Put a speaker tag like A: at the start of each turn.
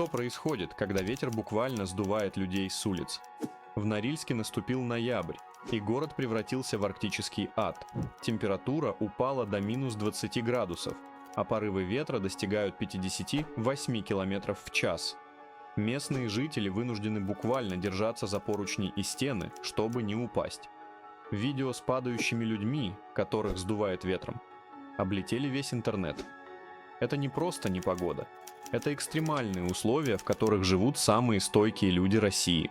A: Что происходит, когда ветер буквально сдувает людей с улиц? В Норильске наступил ноябрь, и город превратился в арктический ад. Температура упала до минус 20 градусов, а порывы ветра достигают 58 километров в час. Местные жители вынуждены буквально держаться за поручни и стены, чтобы не упасть. Видео с падающими людьми, которых сдувает ветром, облетели весь интернет. Это не просто непогода. Это экстремальные условия, в которых живут самые стойкие люди России.